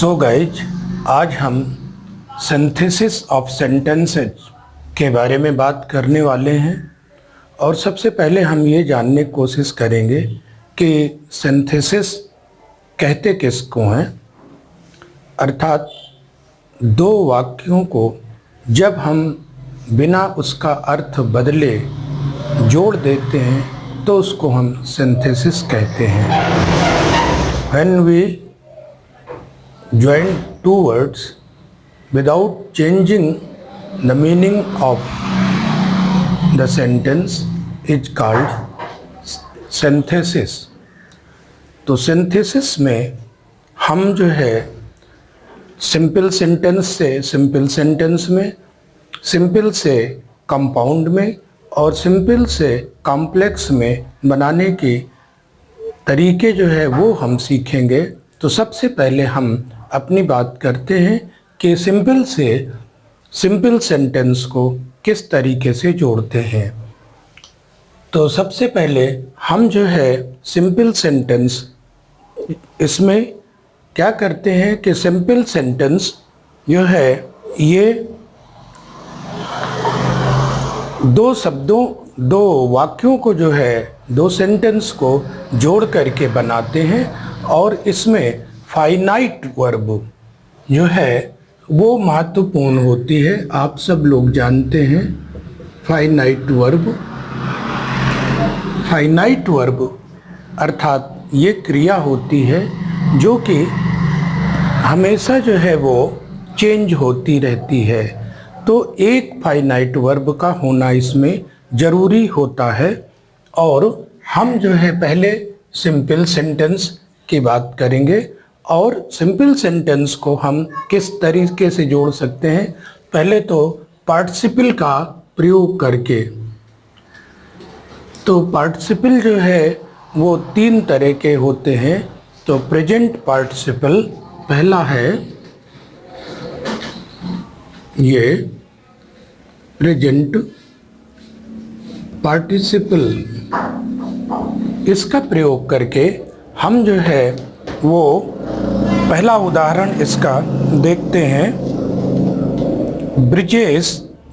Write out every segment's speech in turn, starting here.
So guys, आज हम synthesis of sentences के बारे में बात करने वाले हैं। और सबसे पहले हम ये जानने की कोशिश करेंगे कि सिंथेसिस कहते किसको हैं। अर्थात दो वाक्यों को जब हम बिना उसका अर्थ बदले जोड़ देते हैं तो उसको हम सिंथेसिस कहते हैं। When we join two words without changing the meaning of the sentence is called synthesis। तो सिंथेसिस में हम जो है सिंपल सेंटेंस से सिंपल सेंटेंस में, सिंपल से कंपाउंड में और सिंपल से कॉम्प्लेक्स में बनाने के तरीके जो है वो हम सीखेंगे। तो सबसे पहले हम अपनी बात करते हैं कि सिंपल से सिंपल सेंटेंस को किस तरीके से जोड़ते हैं। तो सबसे पहले हम जो है सिंपल सेंटेंस, इसमें क्या करते हैं कि सिंपल सेंटेंस जो है ये दो वाक्यों को जो है दो सेंटेंस को जोड़ करके बनाते हैं। और इसमें फाइनाइट वर्ब जो है वो महत्वपूर्ण होती है। आप सब लोग जानते हैं फाइनाइट वर्ब अर्थात ये क्रिया होती है जो कि हमेशा जो है वो चेंज होती रहती है। तो एक फाइनाइट वर्ब का होना इसमें ज़रूरी होता है। और हम जो है पहले सिंपल सेंटेंस की बात करेंगे और सिंपल सेंटेंस को हम किस तरीके से जोड़ सकते हैं। पहले तो पार्टिसिपल का प्रयोग करके। तो पार्टिसिपल जो है वो तीन तरह के होते हैं। तो प्रेजेंट पार्टिसिपल पहला है, ये प्रेजेंट पार्टिसिपल, इसका प्रयोग करके हम जो है वो पहला उदाहरण इसका देखते हैं। Bridges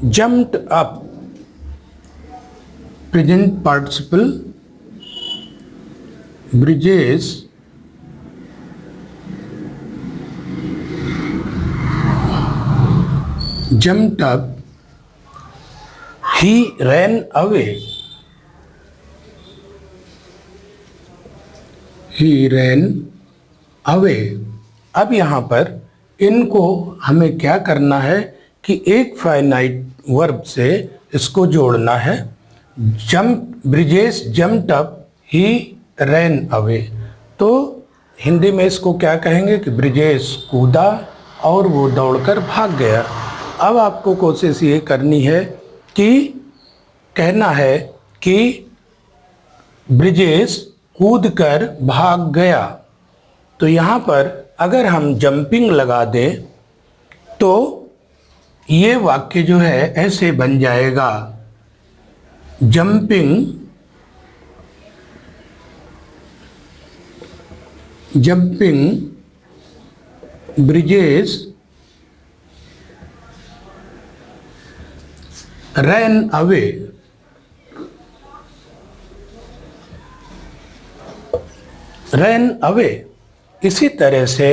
jumped up, present participle bridges jumped up, he ran away, he ran away। अब यहाँ पर इनको हमें क्या करना है कि एक फाइनाइट वर्ब से इसको जोड़ना है। ब्रिजेस जम्प्ड अप, ही रैन अवे। तो हिंदी में इसको क्या कहेंगे कि ब्रिजेस कूदा और वो दौड़कर भाग गया। अब आपको कोशिश ये करनी है कि कहना है कि ब्रिजेस कूदकर भाग गया। तो यहाँ पर अगर हम जंपिंग लगा दें तो ये वाक्य जो है ऐसे बन जाएगा, jumping bridges ran away. Ran away. इसी तरह से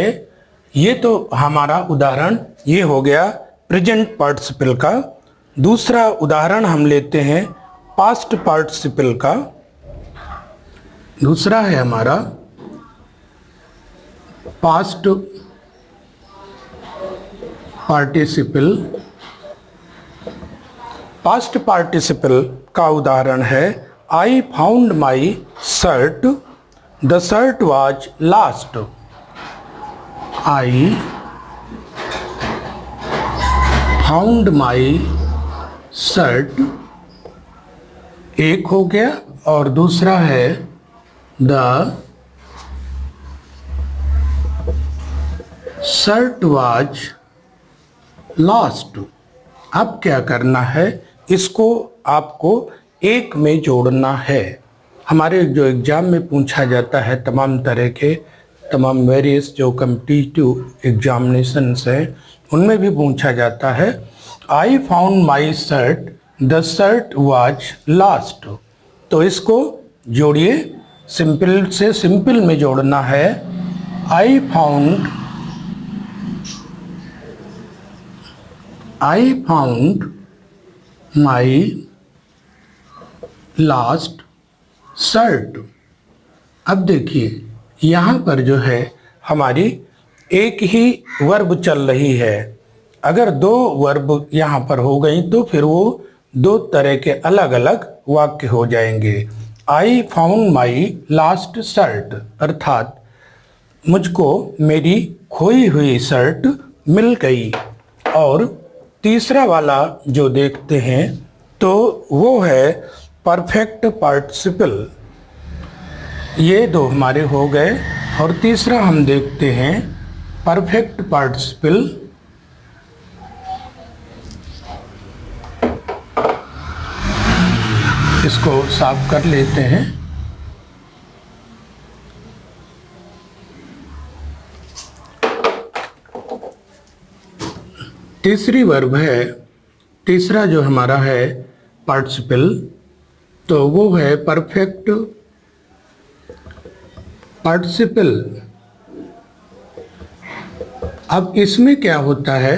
ये तो हमारा उदाहरण ये हो गया प्रेजेंट पार्टिसिपल का। दूसरा उदाहरण हम लेते हैं पास्ट पार्टिसिपल का। दूसरा है हमारा पास्ट पार्टिसिपल। पास्ट पार्टिसिपल का उदाहरण है I found my shirt, the shirt was last. I found my shirt एक हो गया और दूसरा है द शर्ट वाज लास्ट। अब क्या करना है, इसको आपको एक में जोड़ना है। हमारे जो एग्ज़ाम में पूछा जाता है तमाम तरह के तमाम वेरियस जो कम्पिटिटिव एग्जामिनेशंस हैं उनमें भी पूछा जाता है। I found my shirt, the shirt was last. तो इसको जोड़िए, सिंपल से सिंपल में जोड़ना है। I found my last shirt. अब देखिए यहाँ पर जो है हमारी एक ही वर्ब चल रही है। अगर दो वर्ब यहाँ पर हो गई तो फिर वो दो तरह के अलग अलग वाक्य हो जाएंगे। I found my last shirt अर्थात मुझको मेरी खोई हुई शर्ट मिल गई। और तीसरा वाला जो देखते हैं तो वो है परफेक्ट पार्टिसिपल। ये दो हमारे हो गए और तीसरा हम देखते हैं परफेक्ट पार्टिसिपल। इसको साफ कर लेते हैं। तीसरी वर्ब है, तीसरा जो हमारा है पार्टिसिपल, तो वो है परफेक्ट पार्टिसिपल। अब इसमें क्या होता है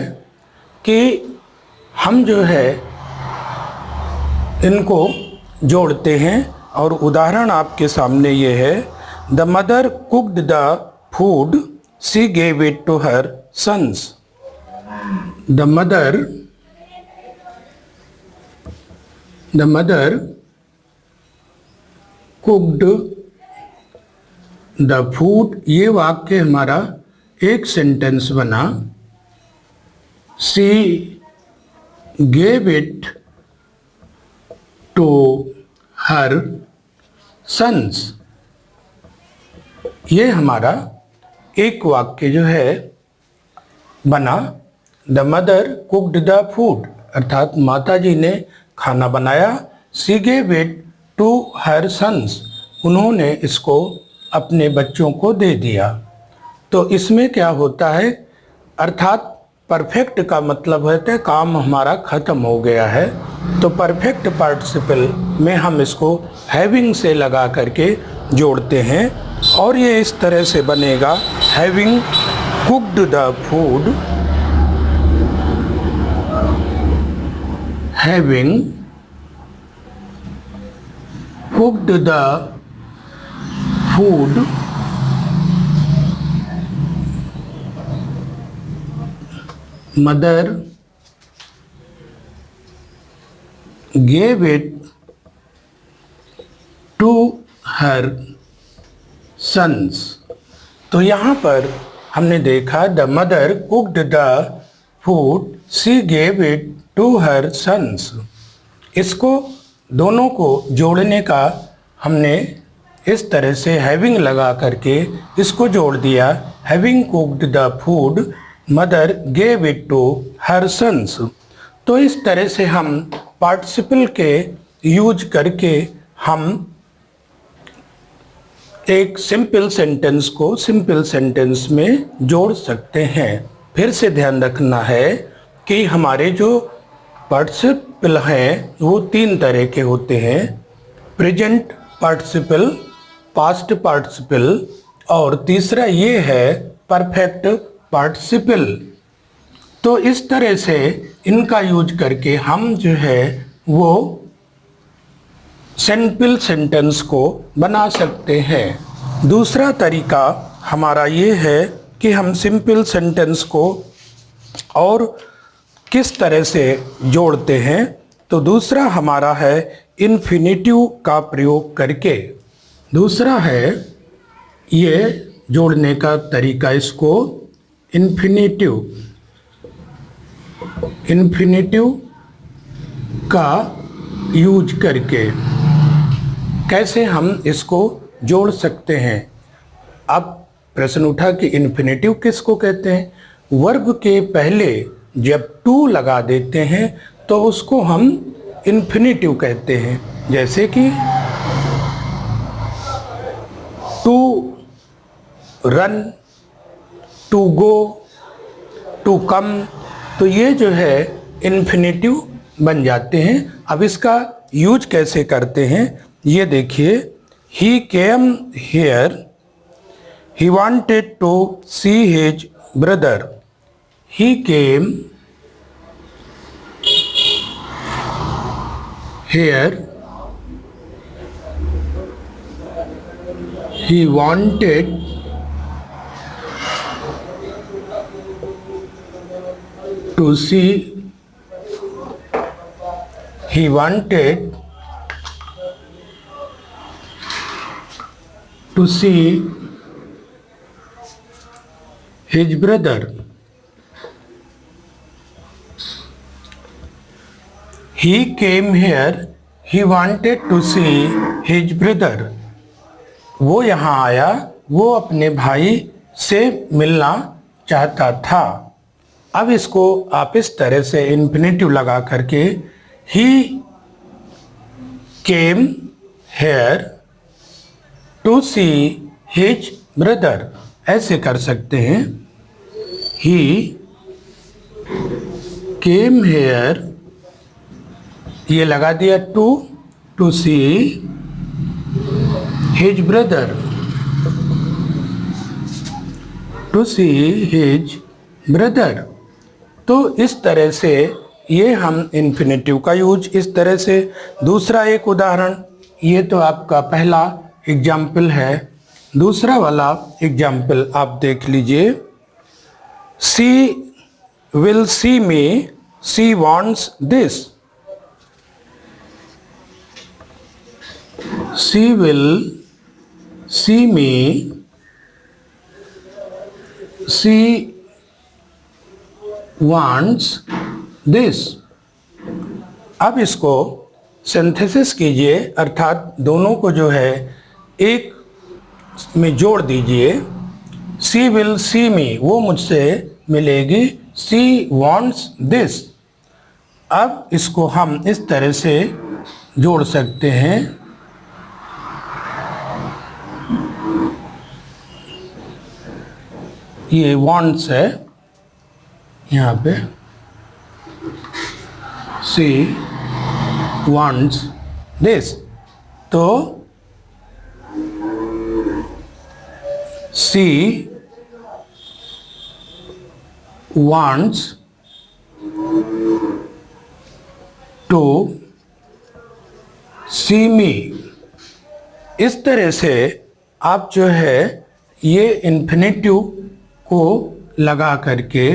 कि हम जो है इनको जोड़ते हैं और उदाहरण आपके सामने ये है। The mother cooked the food, she gave it to her sons. The mother cooked the food, ये वाक्य हमारा एक सेंटेंस बना। She gave it to her sons, ये हमारा एक वाक्य जो है बना। The mother cooked the food अर्थात माता जी ने खाना बनाया। She gave it to her sons, उन्होंने इसको अपने बच्चों को दे दिया। तो इसमें क्या होता है, अर्थात परफेक्ट का मतलब होता है काम हमारा ख़त्म हो गया है। तो परफेक्ट पार्टिसिपल में हम इसको हैविंग से लगा करके जोड़ते हैं और ये इस तरह से बनेगा। Having cooked the food, having cooked the food, mother gave it to her sons. तो यहाँ पर हमने देखा the mother cooked the food, she gave it to her sons. इसको दोनों को जोड़ने का हमने इस तरह से हैविंग लगा करके इसको जोड़ दिया। Having cooked the food, mother gave it to her sons. तो इस तरह से हम पार्टिसिपल के यूज करके हम एक सिंपल सेंटेंस को सिंपल सेंटेंस में जोड़ सकते हैं। फिर से ध्यान रखना है कि हमारे जो पार्टिसिपल हैं वो तीन तरह के होते हैं। प्रेजेंट पार्टिसिपल, पास्ट पार्टिसिपल और तीसरा ये है परफेक्ट पार्टिसिपल। तो इस तरह से इनका यूज करके हम जो है वो सिंपल सेंटेंस को बना सकते हैं। दूसरा तरीका हमारा ये है कि हम सिंपल सेंटेंस को और किस तरह से जोड़ते हैं। तो दूसरा हमारा है इन्फिनिटिव का प्रयोग करके। दूसरा है ये जोड़ने का तरीका, इसको इन्फिनिटिव का यूज करके कैसे हम इसको जोड़ सकते हैं। अब प्रश्न उठा कि इन्फिनिटिव किसको कहते हैं। वर्ब के पहले जब टू लगा देते हैं तो उसको हम इन्फिनिटिव कहते हैं। जैसे कि to run, to go, to come, तो ये जो है इन्फिनेटिव बन जाते हैं। अब इसका यूज कैसे करते हैं ये देखिए। He came here, he wanted to see his brother. He came here, he wanted to see his brother. He came here, he wanted to see his brother. वो यहाँ आया, वो अपने भाई से मिलना चाहता था। अब इसको आप इस तरह से इन्फिनेटिव लगा करके he came here to see his brother ऐसे कर सकते हैं। ही केम हेयर, ये लगा दिया to see his brother, to see his brother. तो इस तरह से ये हम इन्फिनेटिव का यूज इस तरह से। दूसरा एक उदाहरण, ये तो आपका पहला एग्जाम्पल है। दूसरा वाला एग्जाम्पल आप देख लीजिए। She will see me, she wants this. She will see me, she wants this. अब इसको सिंथेसिस कीजिए, अर्थात दोनों को जो है एक में जोड़ दीजिए। She will see me, वो मुझसे मिलेगी। She wants this। अब इसको हम इस तरह से जोड़ सकते हैं। ये wants है यहाँ पे, she wants this, तो she wants to see me। इस तरह से आप जो है ये इन्फिनेटिव को लगा करके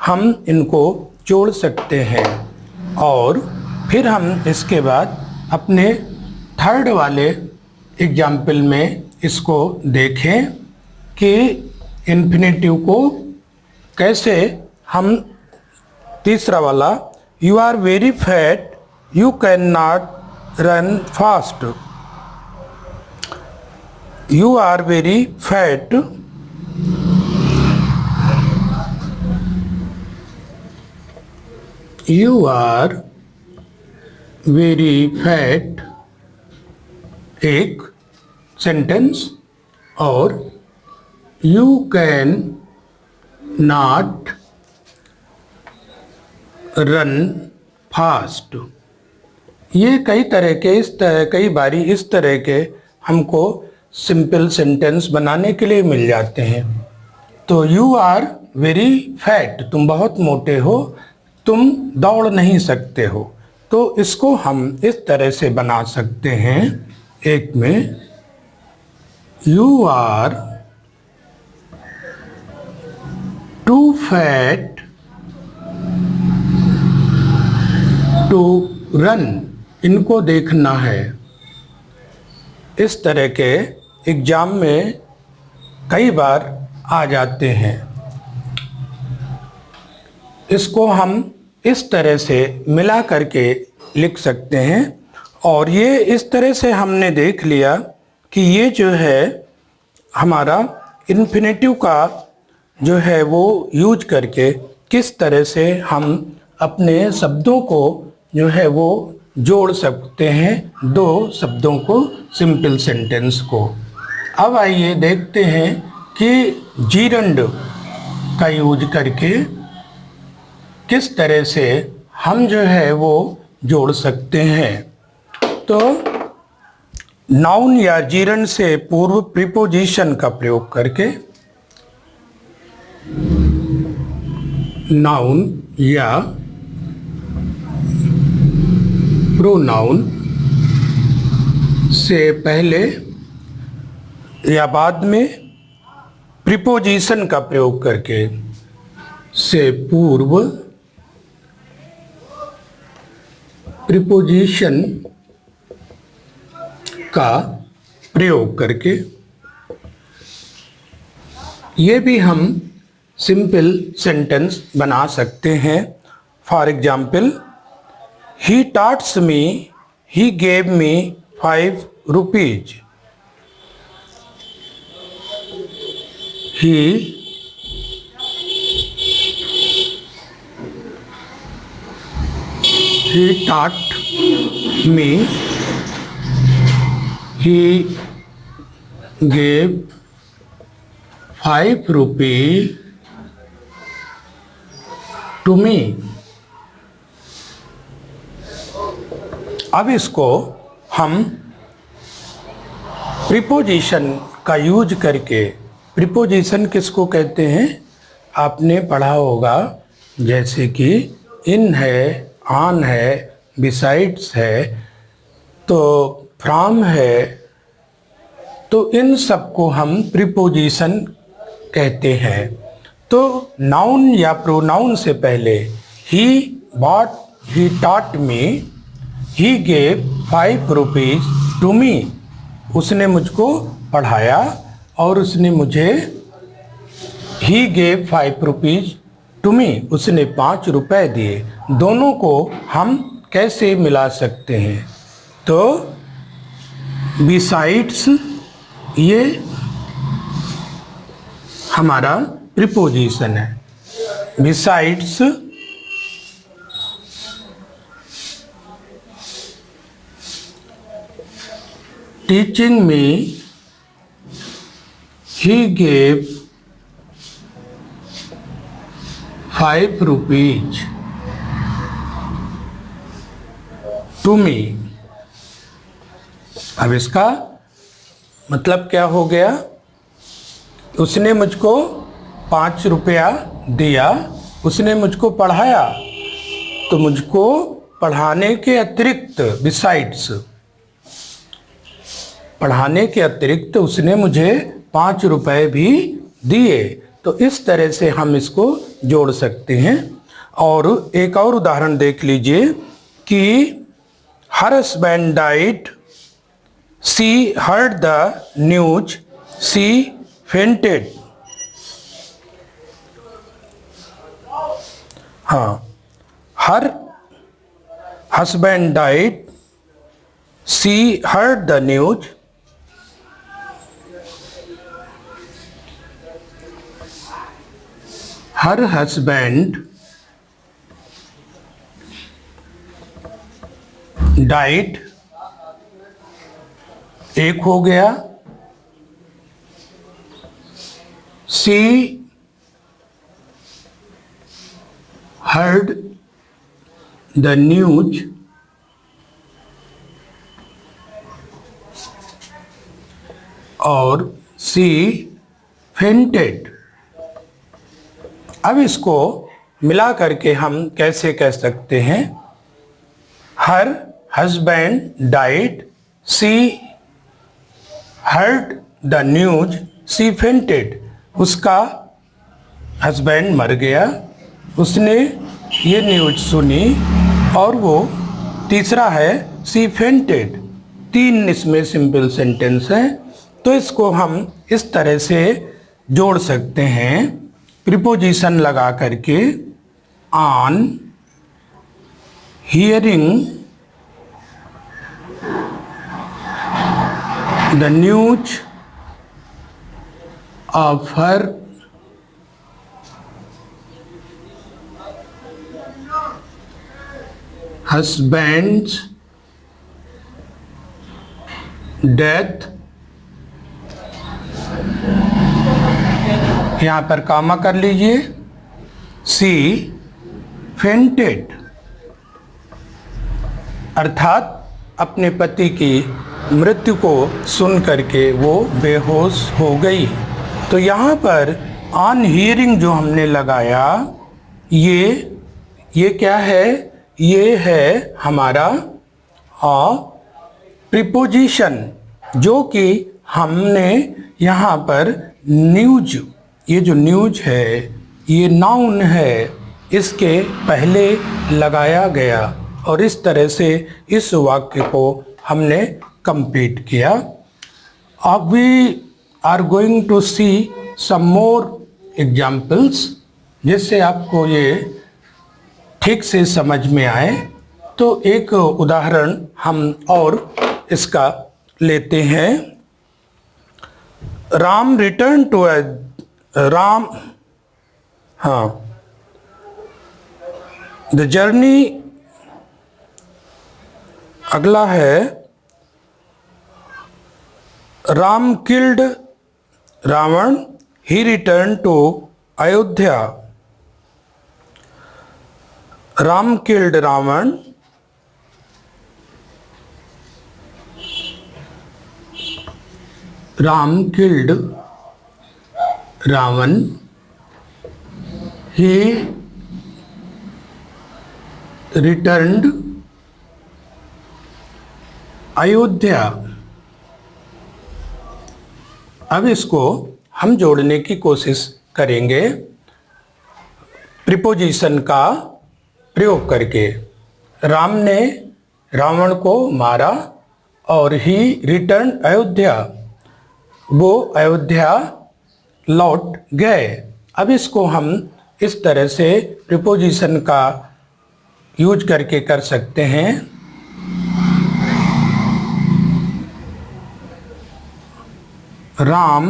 हम इनको जोड़ सकते हैं। और फिर हम इसके बाद अपने थर्ड वाले एग्जाम्पल में इसको देखें कि इन्फिनेटिव को कैसे हम। तीसरा वाला, you are very fat, you can not run fast. You are very fat, you are very fat एक सेंटेंस, और you can not run fast। ये कई तरह के कई बारी इस तरह के हमको सिंपल सेंटेंस बनाने के लिए मिल जाते हैं। तो you are very fat, तुम बहुत मोटे हो, तुम दौड़ नहीं सकते हो। तो इसको हम इस तरह से बना सकते हैं। एक में, you are too fat to run, इनको देखना है। इस तरह के एग्जाम में कई बार आ जाते हैं। इसको हम इस तरह से मिला करके लिख सकते हैं। और ये इस तरह से हमने देख लिया कि ये जो है हमारा इन्फिनेटिव का जो है वो यूज करके किस तरह से हम अपने शब्दों को जो है वो जोड़ सकते हैं, दो शब्दों को, सिंपल सेंटेंस को। अब आइए देखते हैं कि जीरंड का यूज करके किस तरह से हम जो है वो जोड़ सकते हैं। तो नाउन या जीरंड से पूर्व प्रीपोजिशन का प्रयोग करके नाउन या प्रोनाउन से पहले या बाद में प्रीपोजिशन का प्रयोग करके से पूर्व प्रीपोजिशन का प्रयोग करके ये भी हम सिंपल सेंटेंस बना सकते हैं। For example, he taught me, he gave me 5 rupees। He taught me, he gave 5 rupees to me। अब इसको हम प्रीपोजिशन का यूज करके, प्रीपोजिशन किसको कहते हैं आपने पढ़ा होगा, जैसे कि इन है, ऑन है, बिसाइड्स है, तो फ्रॉम है, तो इन सबको हम प्रीपोजिशन कहते हैं। तो नाउन या प्रोनाउन से पहले he bought, he taught me, he gave 5 rupees to me, उसने मुझको पढ़ाया और उसने मुझे, he gave 5 rupees to me, उसने 5 रुपए दिए। दोनों को हम कैसे मिला सकते हैं? तो बिसाइड्स ये हमारा प्रीपोजिशन है। Besides teaching me, he gave 5 rupees to me। अब इसका मतलब क्या हो गया? उसने मुझको 5 रुपया दिया, उसने मुझको पढ़ाया, तो मुझको पढ़ाने के अतिरिक्त, बिसाइड्स, पढ़ाने के अतिरिक्त उसने मुझे 5 रुपए भी दिए। तो इस तरह से हम इसको जोड़ सकते हैं। और एक और उदाहरण देख लीजिए कि her husband died, she heard the news, she fainted. हाँ, her husband died, she heard the news, her husband died, एक हो गया, सी हर्ड द न्यूज, और सी फेंटेड। अब इसको मिला करके हम कैसे कह सकते हैं? Her husband died, she heard the news, she fainted. उसका हस्बैंड मर गया, उसने ये न्यूज सुनी, और वो तीसरा है सी फेंटेड। 3 इसमें सिंपल सेंटेंस है। तो इसको हम इस तरह से जोड़ सकते हैं, प्रीपोजिशन लगा करके, on hearing the news of her husband's death, यहाँ पर कामा कर लीजिए। सी फेंटेड, अर्थात अपने पति की मृत्यु को सुन करके वो बेहोश हो गई। तो यहाँ पर ऑन हियरिंग जो हमने लगाया, ये क्या है? ये है हमारा प्रीपोजिशन, जो कि हमने यहाँ पर न्यूज, ये जो न्यूज है ये नाउन है, इसके पहले लगाया गया और इस तरह से इस वाक्य को हमने कंप्लीट किया। अब we are going to see some more examples, जिससे आपको ये ठीक से समझ में आए। तो एक उदाहरण हम और इसका लेते हैं। राम रिटर्न टू राम, हाँ, द जर्नी, अगला है Ram killed Ravana, he return to Ayodhya. Ram killed Ravana, Ram killed Ravana, he returned Ayodhya. अब इसको हम जोड़ने की कोशिश करेंगे प्रीपोजिशन का प्रयोग करके। राम ने रावण को मारा और ही रिटर्न अयोध्या, वो अयोध्या लौट गए। अब इसको हम इस तरह से प्रीपोजिशन का यूज करके कर सकते हैं। राम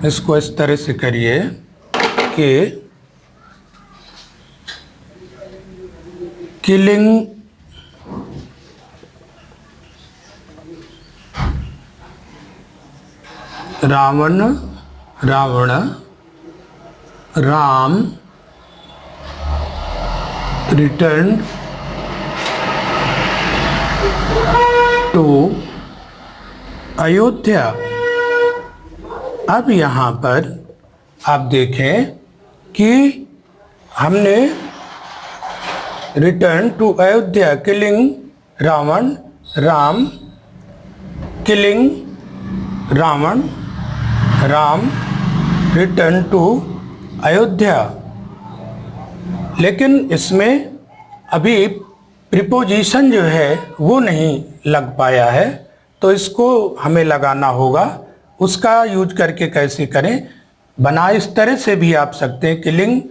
इसको इस तरह से करिए कि killing Ravana Ram return to Ayodhya. अब यहाँ पर आप देखें कि हमने return to Ayodhya, killing Ravana, Ram killing Ravana, Ram return to Ayodhya. लेकिन इसमें अभी प्रीपोजिशन जो है वो नहीं लग पाया है, तो इसको हमें लगाना होगा। उसका यूज करके कैसे करें? बना इस तरह से भी आप सकते हैं किलिंग,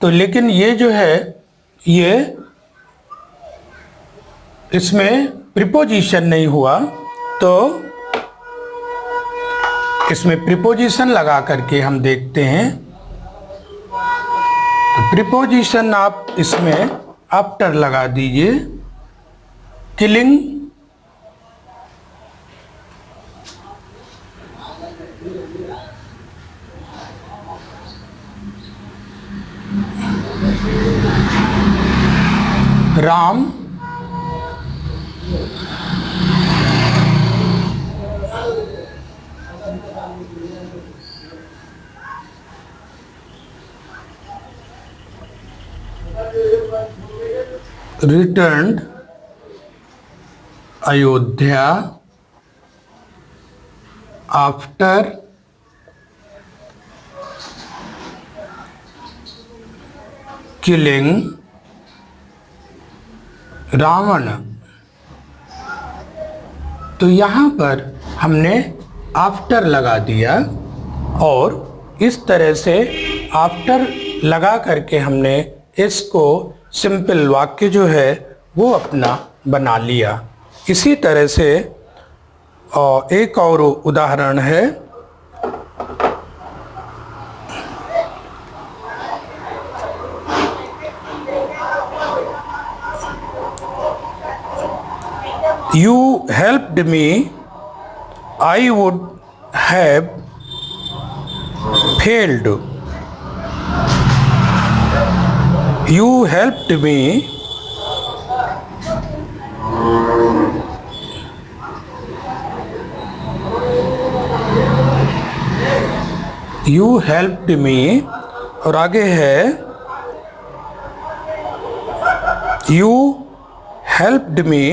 तो लेकिन ये जो है ये इसमें प्रीपोजिशन नहीं हुआ, तो इसमें प्रीपोजिशन लगा करके हम देखते हैं। तो प्रीपोजिशन आप इसमें आफ्टर लगा दीजिए, killing Ram returned Ayodhya after killing Ravana. तो यहाँ पर हमने आफ्टर लगा दिया और इस तरह से आफ्टर लगा करके हमने इसको सिंपल वाक्य जो है वो अपना बना लिया। इसी तरह से एक और उदाहरण है, You helped me, I would have failed. You helped me, you helped me, और आगे है you helped me,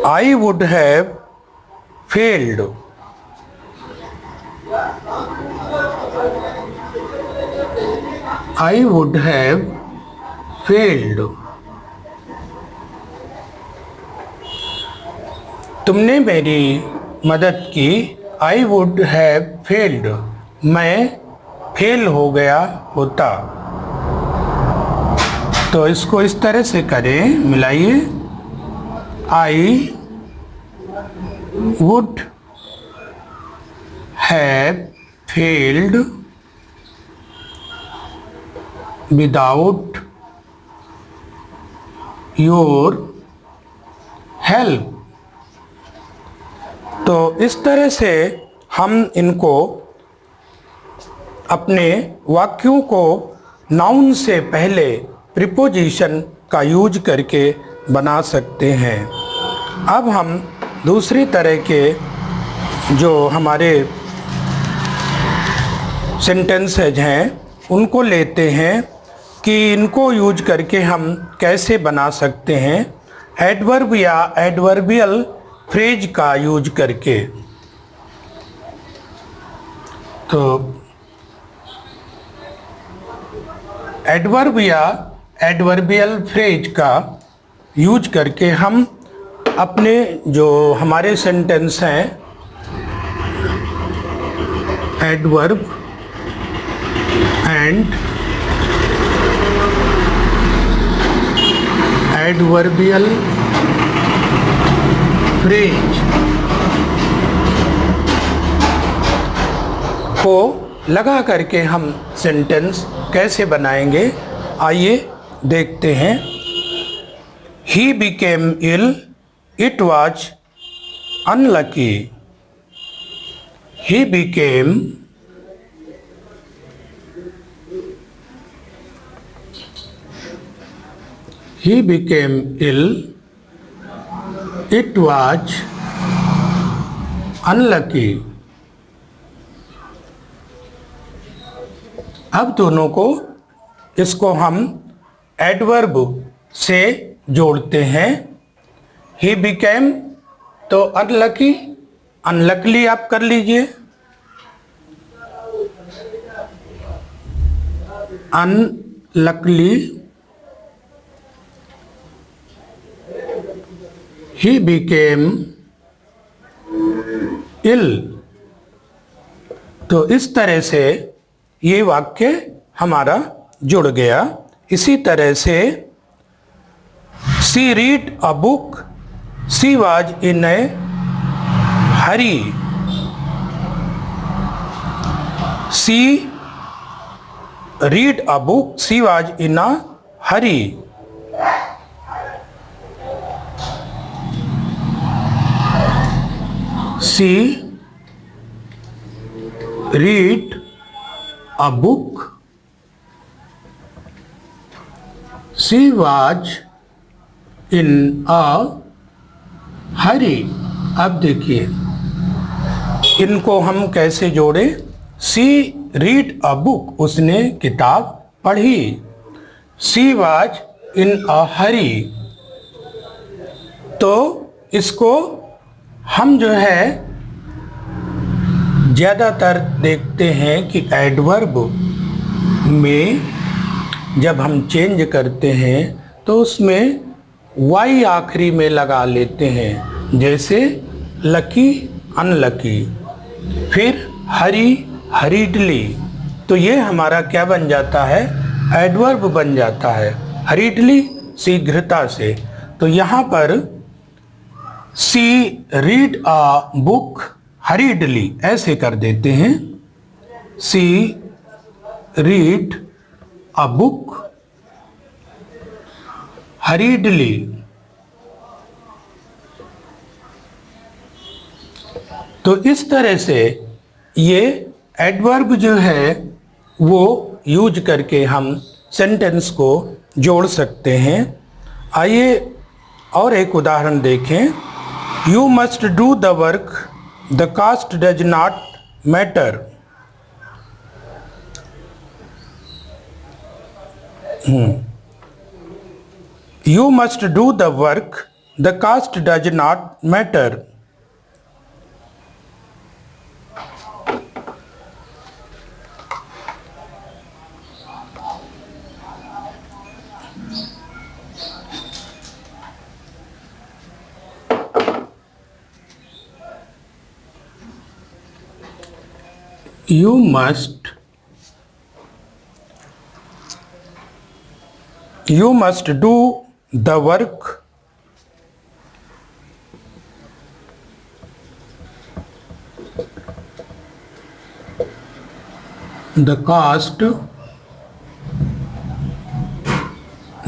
I would have failed. I would have failed. तुमने मेरी मदद की, I would have failed. मैं फेल हो गया होता। तो इसको इस तरह से करें, मिलाइए। I would have failed without your help. तो इस तरह से हम इनको अपने वाक्यों को नाउन से पहले प्रीपोजिशन का यूज करके बना सकते हैं। अब हम दूसरी तरह के जो हमारे सेंटेंसेज हैं उनको लेते हैं कि इनको यूज करके हम कैसे बना सकते हैं एडवर्ब या एडवर्बियल फ्रेज का यूज करके। तो एडवर्ब या एडवर्बियल फ्रेज का यूज करके हम अपने जो हमारे सेंटेंस हैं एडवर्ब एंड एडवर्बियल फ्रेज को लगा करके हम सेंटेंस कैसे बनाएंगे, आइए देखते हैं। He became ill, it was unlucky. He became ill, it was unlucky. अब दोनों को इसको हम एडवर्ब से जोड़ते हैं। He became तो अनलकी, अनलकली आप कर लीजिए। Unluckily, he became ill। तो इस तरह से ये वाक्य हमारा जुड़ गया। इसी तरह से she read a book, she was in a hurry। she read a book, she was in a hurry। she read a book, she was in a hurry। अब देखिए इनको हम कैसे जोड़े। she read a book, उसने किताब पढ़ी। she was in a hurry, तो इसको हम जो है ज़्यादातर देखते हैं कि एडवर्ब में जब हम चेंज करते हैं तो उसमें वाई आखिरी में लगा लेते हैं, जैसे लकी अनलकी, फिर हरी हरीडली। तो ये हमारा क्या बन जाता है, एडवर्ब बन जाता है। हरीडली शीघ्रता से। तो यहाँ पर सी रीड अ बुक हरीडली ऐसे कर देते हैं। सी रीड अ बुक हरीडली। तो इस तरह से ये एडवर्ब जो है वो यूज करके हम सेंटेंस को जोड़ सकते हैं। आइए और एक उदाहरण देखें। You must do the work, the caste does not matter. You must do the work, the caste does not matter. You must do the work, the cost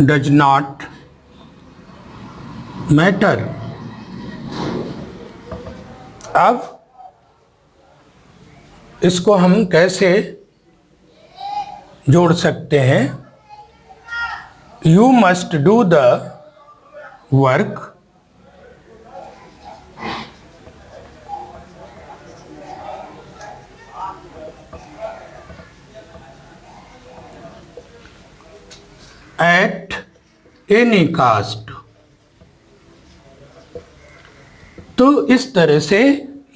does not matter। अब इसको हम कैसे जोड़ सकते हैं? You must do the work, at any caste. तो इस तरह से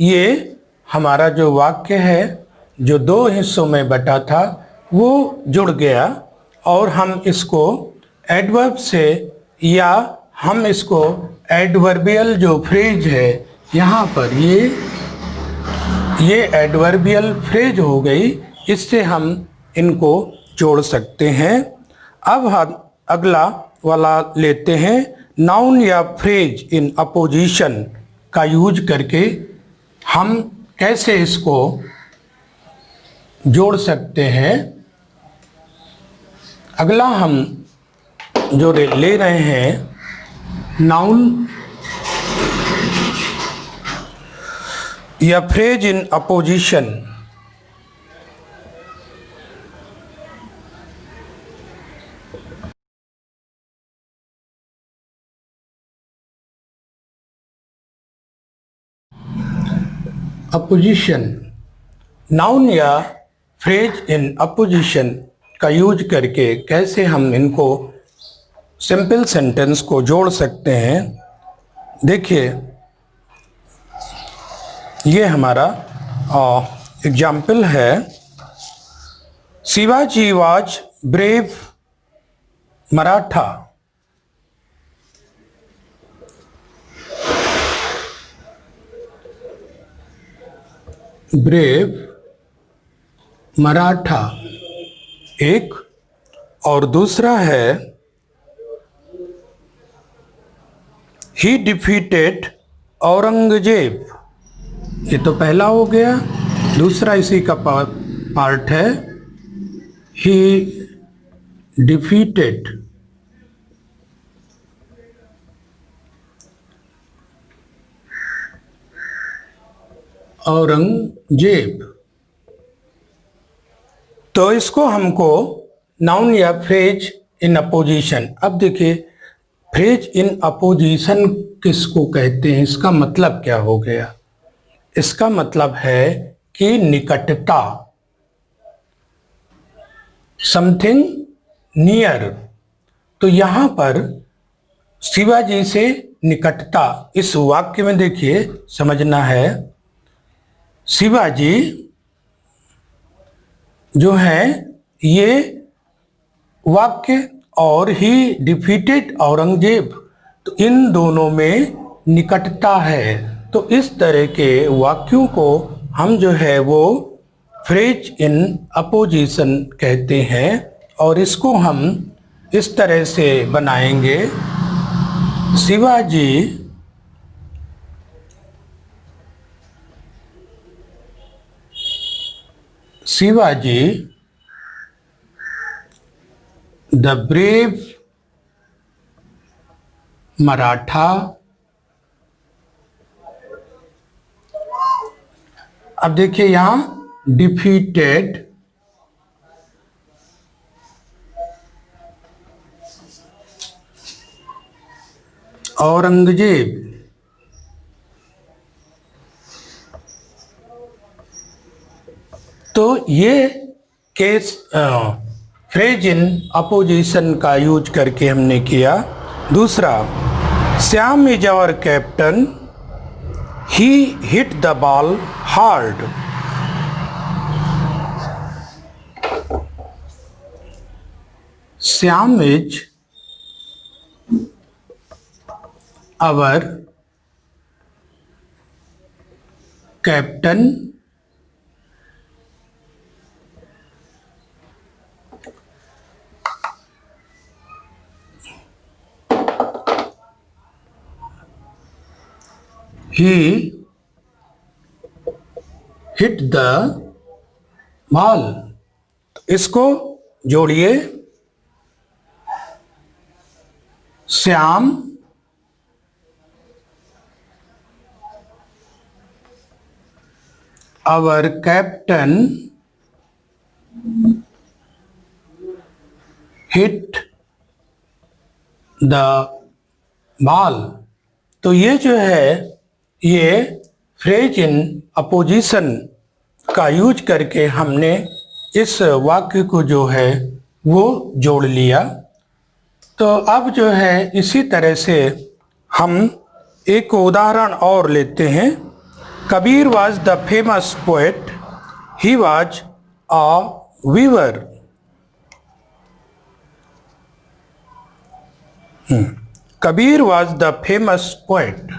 ये हमारा जो वाक्य है जो दो हिस्सों में बटा था वो जुड़ गया, और हम इसको एडवर्ब से, या हम इसको एडवर्बियल जो फ्रेज है यहाँ पर ये एडवर्बियल फ्रेज हो गई, इससे हम इनको जोड़ सकते हैं। अब हम अगला वाला लेते हैं, नाउन या फ्रेज इन अपोजिशन का यूज करके हम कैसे इसको जोड़ सकते हैं। अगला हम जो ले रहे हैं, नाउन या phrase in opposition. Opposition, noun या फ्रेज इन अपोजिशन का यूज करके कैसे हम इनको सिंपल सेंटेंस को जोड़ सकते हैं। देखिए, ये हमारा एग्जाम्पल है। Shivaji was brave Maratha. Brave Maratha एक, और दूसरा है ही डिफीटेड औरंगजेब। ये तो पहला हो गया। दूसरा इसी का पार्ट है, ही डिफीटेड औरंगजेब। तो इसको हमको नाउन या फ्रेज इन अपोजिशन। अब देखिए, फ्रेज इन अपोजिशन किसको कहते हैं, इसका मतलब क्या हो गया? इसका मतलब है कि निकटता, समथिंग नियर। तो यहाँ पर शिवाजी से निकटता, इस वाक्य में देखिए समझना है, शिवाजी जो है ये वाक्य, और ही डिफीटेड औरंगजेब, तो इन दोनों में निकटता है। तो इस तरह के वाक्यों को हम जो है वो फ्रेज इन अपोजिशन कहते हैं, और इसको हम इस तरह से बनाएंगे, शिवाजी द ब्रेव मराठा अब देखिए यहां डिफीटेड औरंगजेब, तो ये केस फ्रेज इन अपोजिशन का यूज करके हमने किया। दूसरा, Shyam is our captain, he hit the ball hard. Shyam is our captain, he hit the ball। इसको जोड़िए, Shyam our captain hit the ball। तो ये जो है ये फ्रेज इन अपोजिशन का यूज करके हमने इस वाक्य को जो है वो जोड़ लिया। तो अब जो है इसी तरह से हम एक उदाहरण और लेते हैं। Kabir was the famous poet, he was a weaver. Kabir was the famous poet.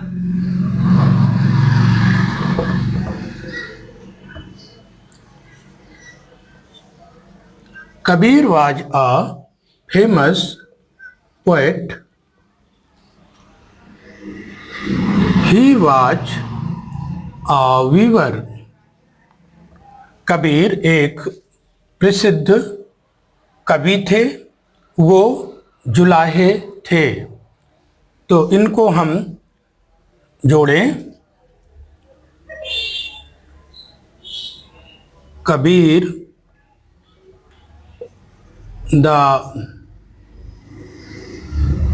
Kabir was a famous poet, he was a weaver. Kabir एक प्रसिद्ध कवि थे, वो जुलाहे थे। तो इनको हम जोड़ें। Kabir the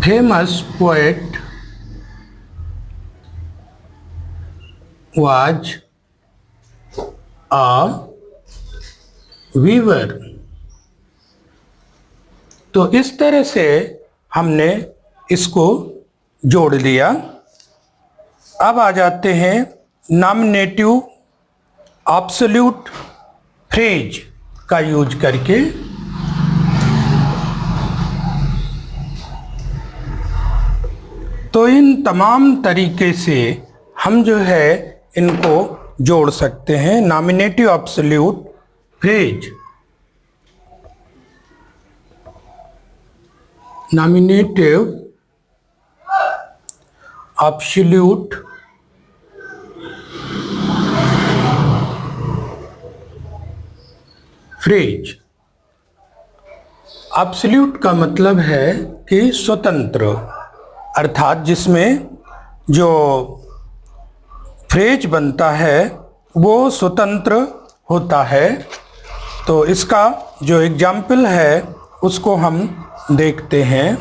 famous poet was a weaver। तो इस तरह से हमने इसको जोड़ लिया। अब आ जाते हैं नॉमिनेटिव एब्सोल्यूट फ्रेज का यूज करके। तो इन तमाम तरीके से हम जो है इनको जोड़ सकते हैं। Nominative absolute phrase, nominative absolute phrase. Absolute का मतलब है कि स्वतंत्र, अर्थात जिसमें जो फ्रेज बनता है वो स्वतंत्र होता है। तो इसका जो एग्जाम्पल है उसको हम देखते हैं।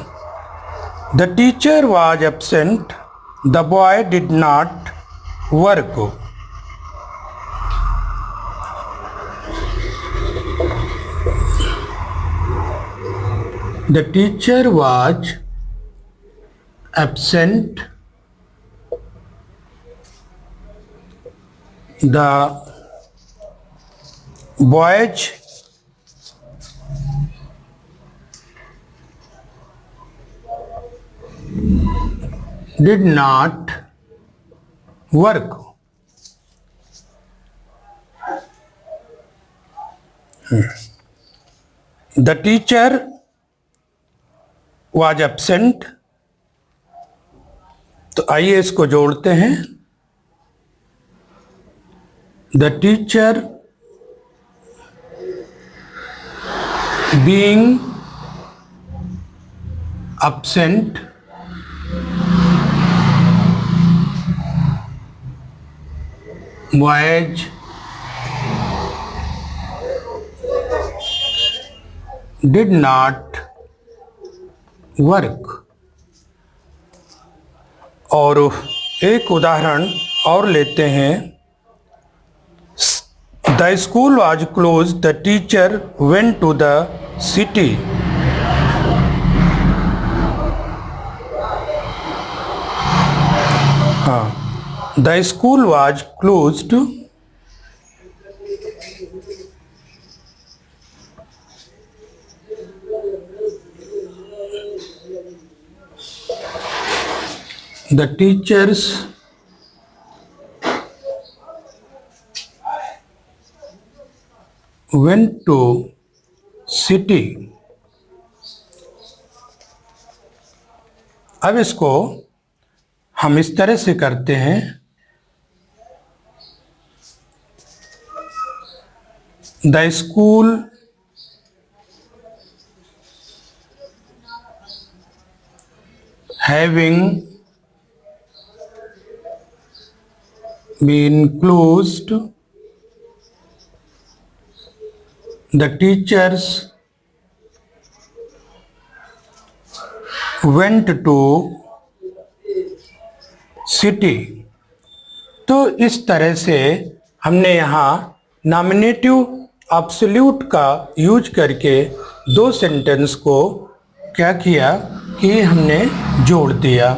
The teacher was absent, the boy did not work. The teacher was absent, the boys did not work। The teacher was absent। तो आइए इसको जोड़ते हैं। The teacher being absent was did not work। और एक उदाहरण और लेते हैं। The school was closed, the teacher went to the city। हाँ, the school was closed, the teachers went to city। अब इसको हम इस तरह से करते हैं। The school having been closed, the teachers went to city। तो इस तरह से हमने यहाँ नॉमिनेटिव एब्सोल्यूट का यूज करके दो सेंटेंस को क्या किया कि हमने जोड़ दिया।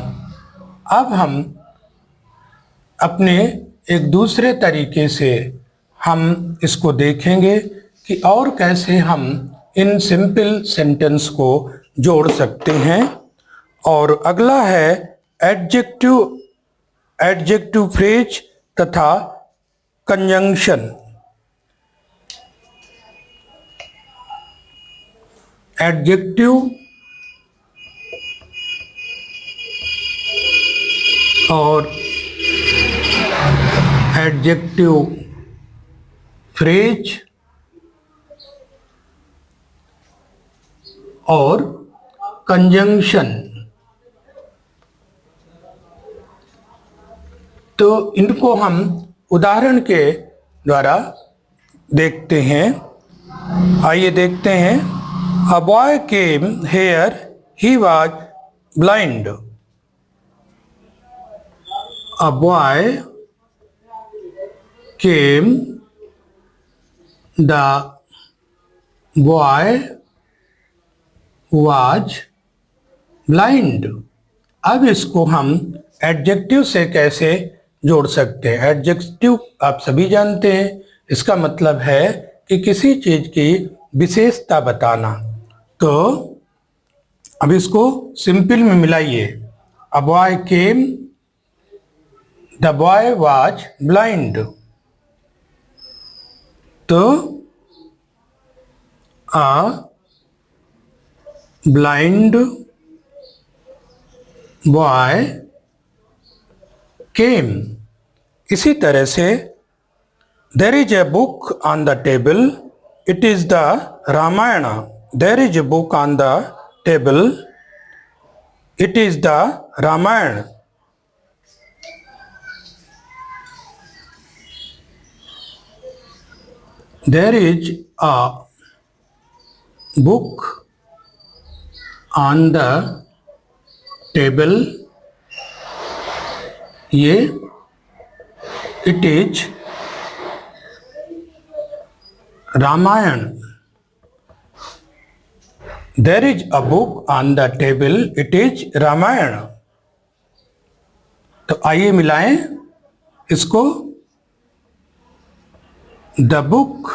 अब हम अपने एक दूसरे तरीके से हम इसको देखेंगे कि और कैसे हम इन सिंपल सेंटेंस को जोड़ सकते हैं। और अगला है एडजेक्टिव फ्रेज तथा कंजंक्शन। एडजेक्टिव और एडजेक्टिव फ्रेज और कंजंक्शन। तो इनको हम उदाहरण के द्वारा देखते हैं। आइए देखते हैं। A boy came here, he was blind। A boy came, the boy was blind। अब इसको हम एडजेक्टिव से कैसे जोड़ सकते हैं। एडजेक्टिव आप सभी जानते हैं, इसका मतलब है कि किसी चीज की विशेषता बताना। तो अब इसको सिंपल में मिलाइए। A boy came, the boy was blind. तो अ ब्लाइंड बॉय केम। इसी तरह से there is a book on the table, it is the Ramayana. There is a book on the table, it is the Ramayana. There is a book on the table, ये it is Ramayana. There is a book on the table, it is Ramayana. तो आइए मिलाएं इसको। The book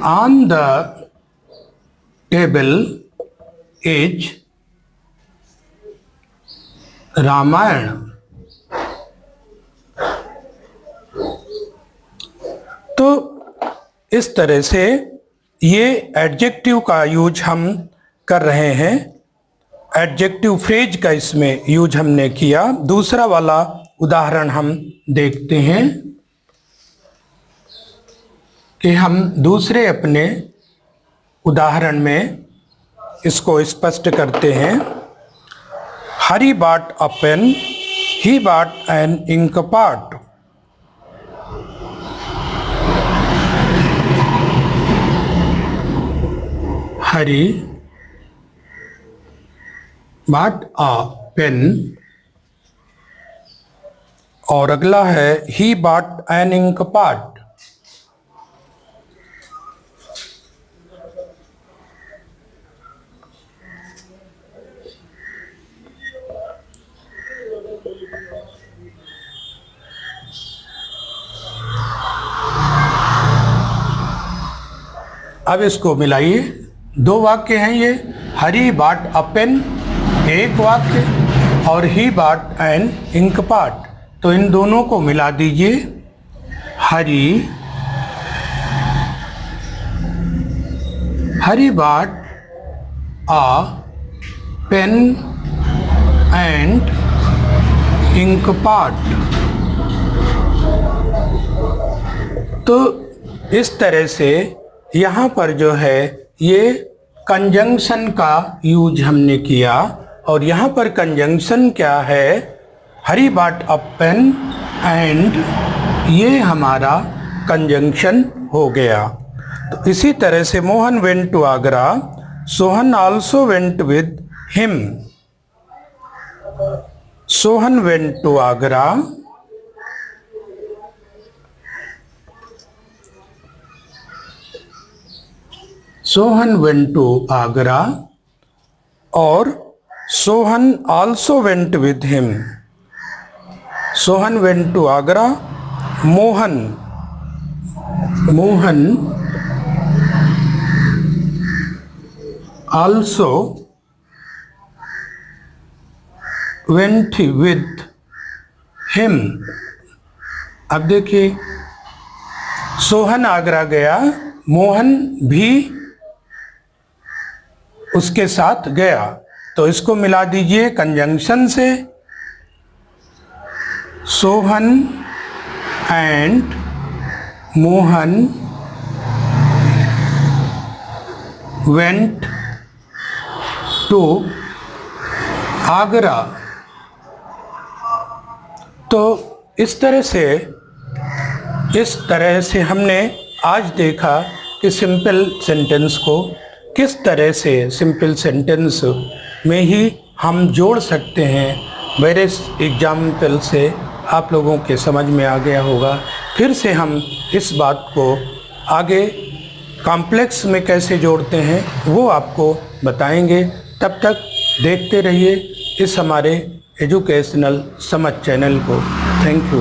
on the table is Ramayana. तो इस तरह से ये एडजेक्टिव का यूज हम कर रहे हैं। एडजेक्टिव फ्रेज का इसमें यूज हमने किया। दूसरा वाला उदाहरण हम देखते हैं कि हम दूसरे अपने उदाहरण में इसको स्पष्ट करते हैं। Hari bought a pen, he bought an ink pot. Hari bought a pen, और अगला है he bought an ink pot. अब इसको मिलाइए, दो वाक्य हैं ये। हरी बॉट अ पेन एक वाक्य, और he bought an ink pot, तो इन दोनों को मिला दीजिए। Hari bought a pen and ink pot. तो इस तरह से यहाँ पर जो है ये कंजंक्शन का यूज हमने किया, और यहाँ पर कंजंक्शन क्या है, Hari bought a pen and, ये हमारा कंजंक्शन हो गया। तो इसी तरह से Mohan went to Agra, Sohan also went with him. Sohan went to Agra, Sohan went to Agra, और Sohan also went with him. Sohan went to Agra, Mohan also went with him. अब देखिए, सोहन आगरा गया, मोहन भी उसके साथ गया, तो इसको मिला दीजिए कंजंक्शन से। Sohan and Mohan went to Agra. तो इस तरह से हमने आज देखा कि सिंपल सेंटेंस को किस तरह से सिंपल सेंटेंस में ही हम जोड़ सकते हैं। वेरियस एग्जाम्पल से आप लोगों के समझ में आ गया होगा। फिर से हम इस बात को आगे कॉम्प्लेक्स में कैसे जोड़ते हैं वो आपको बताएंगे। तब तक देखते रहिए इस हमारे एजुकेशनल समझ चैनल को। Thank you.